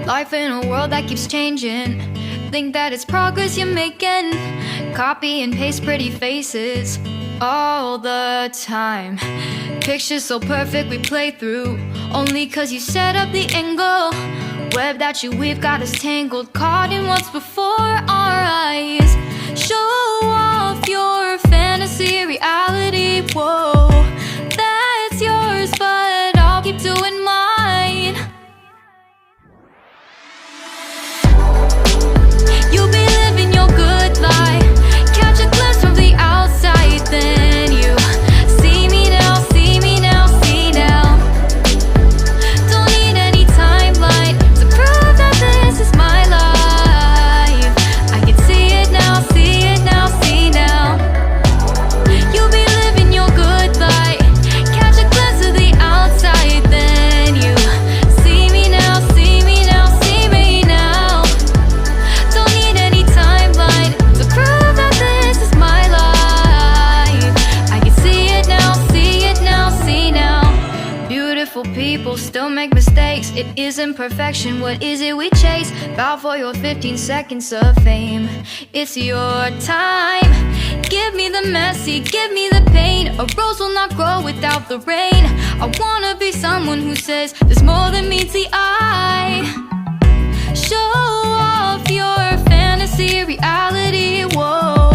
Life in a world that keeps changing. Think that it's progress you're making. Copy and paste pretty faces all the time. Pictures so perfect we play through, only cause you set up the angle. Web that you weave got us tangled, caught in what's before our eyes. Show off your fantasy reality, whoa, that's yours, but I'll keep doing mine. You'll be living your good life, catch a glimpse from the outside, then you see me now, see me now, see now. Don't need any timeline to prove that this is my life. I can see it now, see it now, see now. You'll be living your good life, catch a glimpse of the outside, then you see me now, see me now, see me now. Don't need any timeline to prove that this is my life. I can see it now, see it now, see now. Beautiful people still make mistakes. It isn't perfection, what is it we chase? Bow for your 15 seconds of fame. It's your time. Give me the messy, give me the pain. A rose will not grow without the rain. I wanna be someone who says there's more than meets the eye. Show off your fantasy reality, whoa,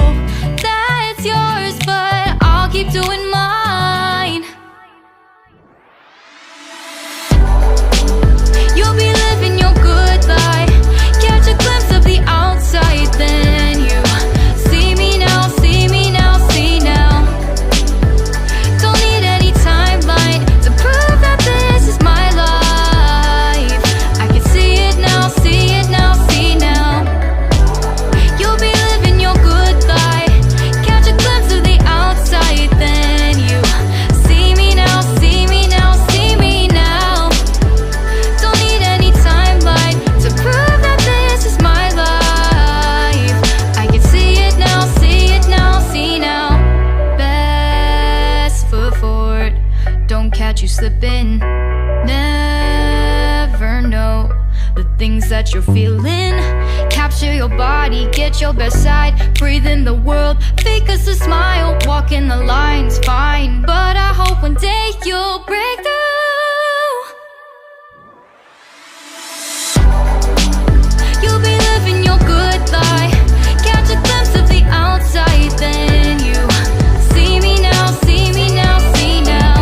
that's yours, but I'll keep doing mine. You'll be living your good life, catch a glimpse of the outside, then you see me now, see me now, see now. Don't need any timeline to prove that this is my life. I can see it now, see it now, see now. You'll be living your good life, catch a glimpse of the outside, then you see me now, see me now, see me now. Don't need any timeline to prove that this is my life. I can see it now, see it now, see now. Best foot forward, don't catch you slipping. Never know the things that you're feeling. Capture your body, get your best side. Breathe in the world, fake us a smile. Walking the lines, fine, but I hope one day you'll break through. You'll be living your good life, catch a glimpse of the outside, then you see me now, see me now, see now.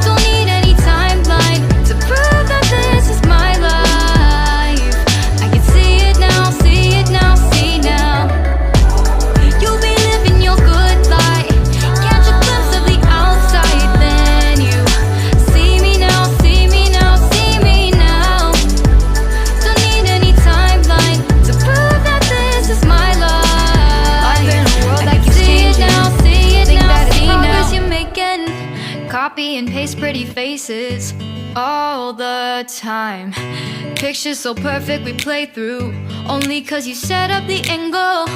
Don't need any timeline to prove that this is my life. I can see it now, see it now, see now. You'll be living your good life, catch a glimpse of the outside, then you see me now, see me now, see me now. Don't need any timeline to prove that this is my life. Life in a world that keeps changing. See it now, see progress you're making. Copy and paste pretty faces all the time. Pictures so perfect we play through, only cause you set up the angle.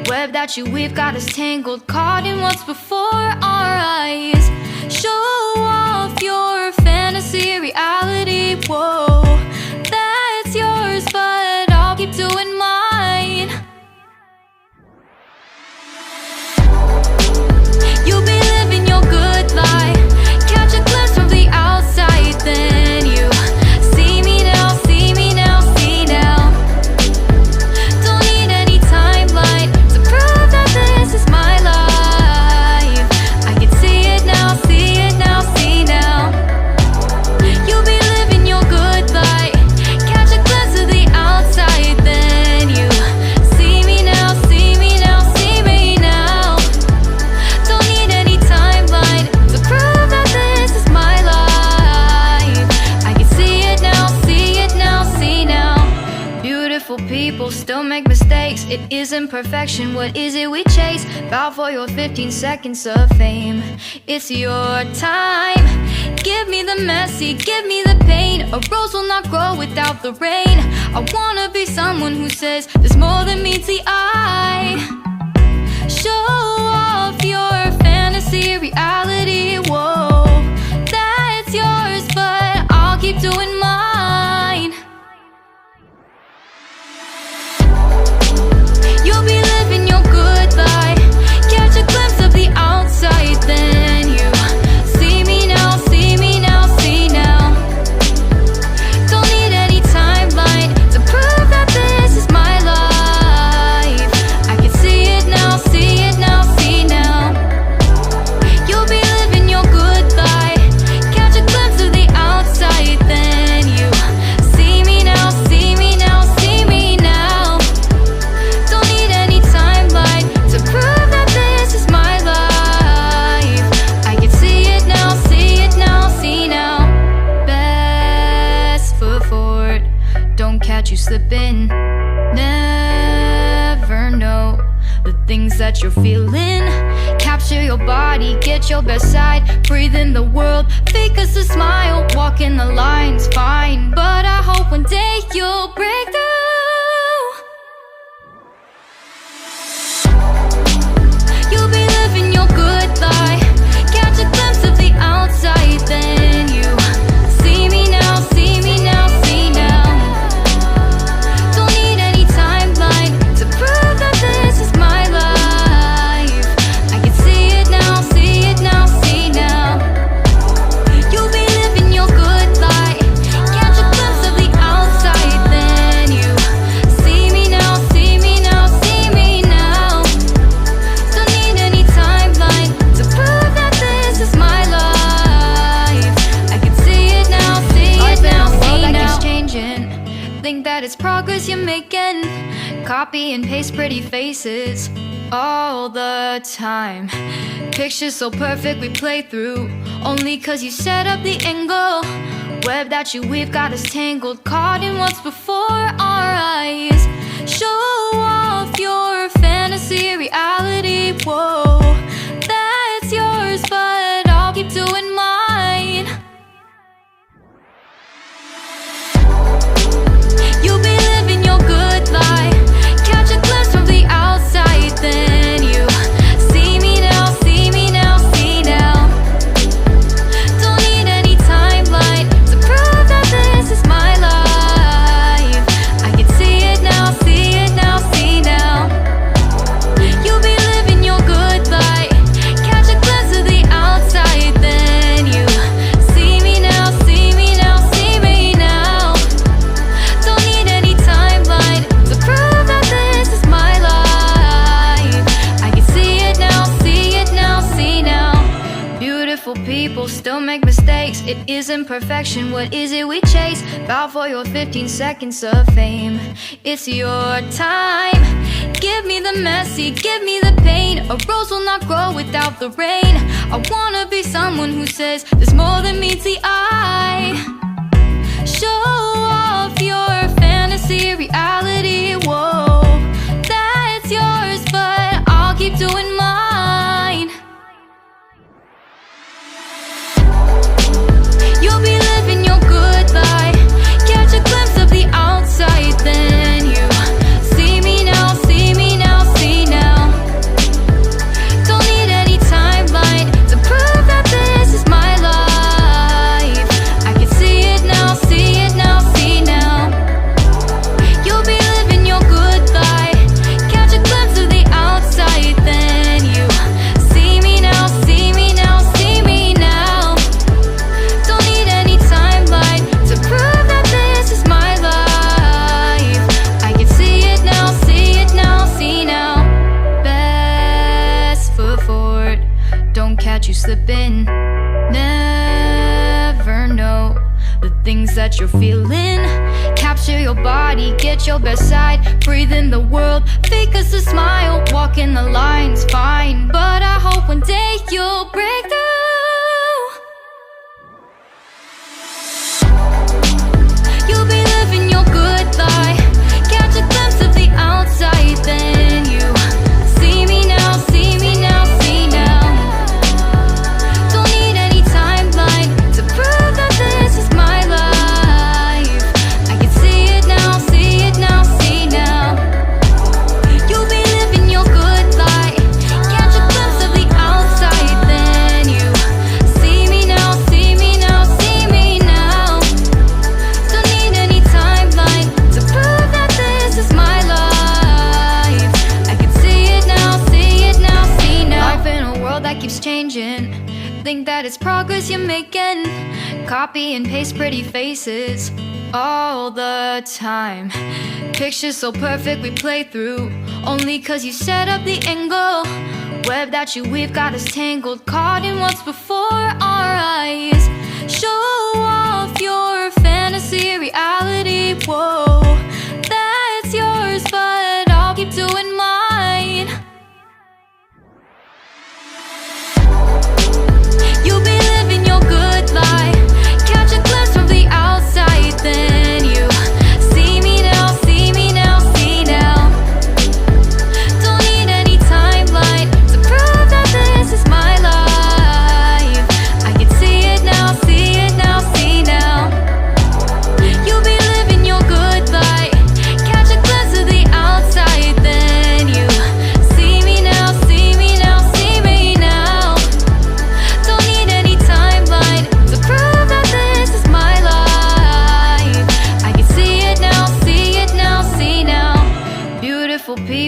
Web that you weave got us tangled, caught in what's before our eyes. Show off your fantasy reality, whoa, that's yours, but I'll keep doing mine. You'll be living your good life, catch a glimpse from the outside, then you see me now, see me now, see now. Don't need any timeline to prove that this is my life. I can see it now, see it now, see now. You'll be living your good life, catch a glimpse of the outside, then you see me now, see me now, see me now. Don't need any timeline to prove that this is my life. I can see it now, see it now, see now. Beautiful people still make mistakes. It isn't perfection, what is it we chase? Bow for your 15 seconds of fame. It's your time. Give me the messy, give me the pain. A rose will not grow without the rain. I wanna be someone who says there's more than meets the eye. Show off your fantasy reality, whoa, that's yours, but I'll keep doing mine. don't catch you slipping. Never know the things that you're feeling. Capture your body, get your best side. Breathe in the world, fake us a smile. Walking the lines, fine, but I hope one day you'll break through. You'll be living your good life. Catch a glimpse of the outside, then you see me now, see me now, see now. Don't need any timeline to prove that this is my life. I can see it now, see it now, see now. You'll be living your good life. Catch a glimpse of the outside, then you see me now, see me now, see me now. Don't need any timeline to prove that this is my life. I can see it now, see it now, see now. Life in a world that keeps changing. Think that it's progress you're making. Copy and paste pretty faces all the time. Pictures so perfect we play through, only cause you set up the angle. Web that you weave got us tangled, caught in what's before our eyes. Show off your fantasy, reality, whoa, that's yours, but I'll keep doing mine. You'll be living your good life. Catch a glimpse from the outside, then you see me now, see me now, see now. Don't need any timeline to prove that this is my life. I can see it now, see it now, see now. You'll be living your good life. Catch a glimpse of the outside, then you see me now, see me now, see me now. Don't need any timeline to prove that this is my life. I can see it now, see it now, see now. Beautiful people still make mistakes. It isn't perfection, what is it we chase? Bow for your 15 seconds of fame. It's your time. Give me the messy, give me the pain. A rose will not grow without the rain. I wanna be someone who says there's more than meets the eye. Show off your fantasy, reality, whoa, that's yours, but I'll keep doing mine. You'll be living your good life. Catch a glimpse of the outside, then you see me now, see me now, see now. Don't need any timeline to prove that this is my life. I can see it now, see it now, see now. You'll be living your good life. Catch a glimpse of the outside, then you see me now, see me now, see me now. Don't need any timeline to prove that this is my life. I can see it now, see it now, see now. Best foot forward, don't catch you slipping. Never know the things that you're feeling. Capture your body, get your best side. Breathe in the world, fake us a smile. Walking the lines, fine, but I hope one day you'll break through. You'll be living your good life. Catch a glimpse of the outside, then you see me now, see me now, see now. Don't need any timeline to prove that this is my life. I can see it now, see it now, see now. You'll be living your good life. Catch a glimpse of the outside, then you see me now, see me now, see me now. Don't need any timeline to prove that this is my life. I can see it now, see it now, see now. Life in a world that keeps changing. Think that it's progress you're making. Copy and paste pretty faces all the time. Pictures so perfect we play through, only cause you set up the angle. Web that you weave got us tangled, caught in what's before our eyes. Show off your fantasy, reality, whoa, that's yours, but I'll keep doing mine. You'll be living your good life. Catch a glimpse from the outside, then you see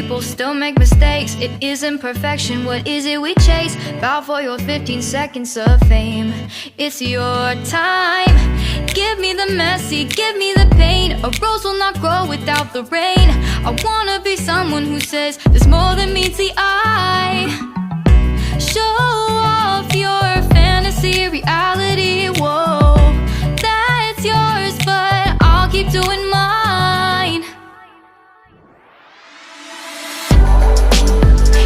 people still make mistakes. It isn't perfection, what is it we chase? Bow for your 15 seconds of fame. It's your time. Give me the messy, give me the pain. A rose will not grow without the rain. I wanna be someone who says there's more than meets the eye. Show off your fantasy, reality, whoa. That's yours, but I'll keep doing mine.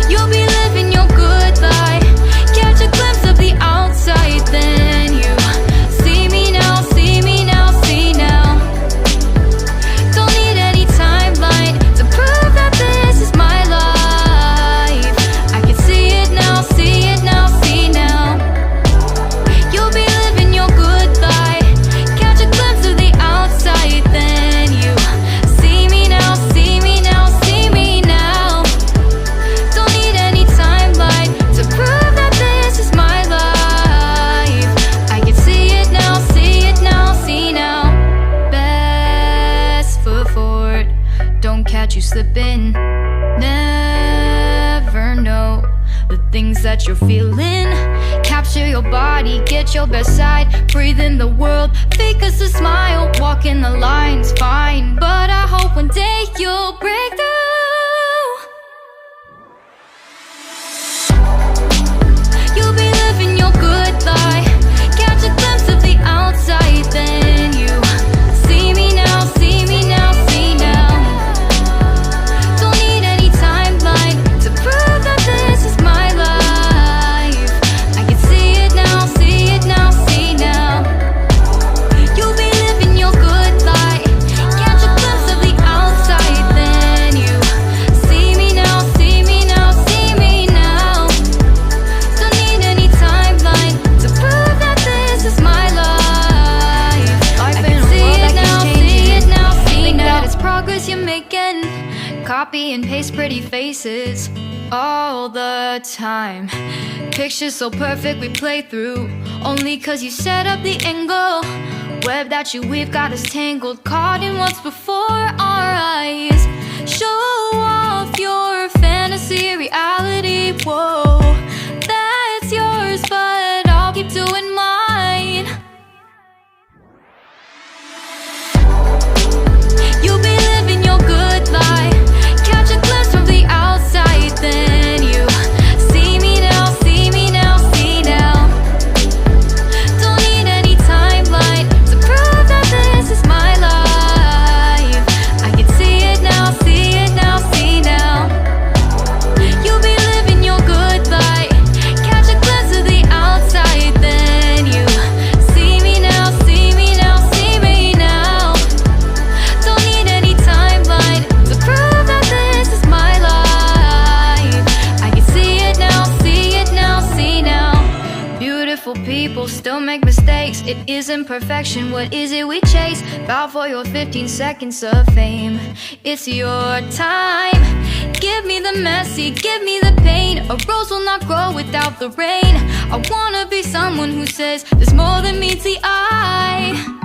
You'll be living your good life. Catch a glimpse of the outside, then you see me now, see me now, see now. Don't need any timeline to prove that this is my life. I can see it now, see it now, see now. You'll be living your good life. Catch a glimpse of the outside, then you see me now, see me now, see me now. Don't need any timeline to prove that this is my life. I can see it now, see it now, see now. Best foot forward, don't catch you slipping. Never know the things that you're feeling. Capture your body, get your best side. Breathe in the world, fake us a smile. Walk in the lines, fine, but I hope one day you'll break through. You'll be living your good life. Catch a glimpse of the outside, then you see me now, see me now, see now. Don't need any timeline to prove that this is my life. I can see it now, see it now, see now. You'll be living your good life. Catch a glimpse of the outside, then you see me now, see me now, see me now. Don't need any timeline to prove that this is my life. I can see it now, see it now, see now. That it's progress you're making. Copy and paste pretty faces all the time. Pictures so perfect we play through, only cause you set up the angle. Web that you weave got us tangled, caught in what's before our eyes. Show off your fantasy, reality, whoa. That's yours, but I'll keep doing mine. You'll be living your good life. Catch a glimpse from the outside, then you see me now, see me now, see now. Don't need any timeline to prove that this is my life. I can see it now, see it now, see now. You'll be living your good life. Catch a glimpse of the outside, then you see me now, see me now, see me now. Don't need any timeline to prove that this is my life. I can see it now, see it now, see now. Beautiful people still make mistakes. It isn't perfection, what is it we chase? Bow for your 15 seconds of fame. It's your time. Give me the messy, give me the pain. A rose will not grow without the rain. I wanna be someone who says there's more than meets the eye.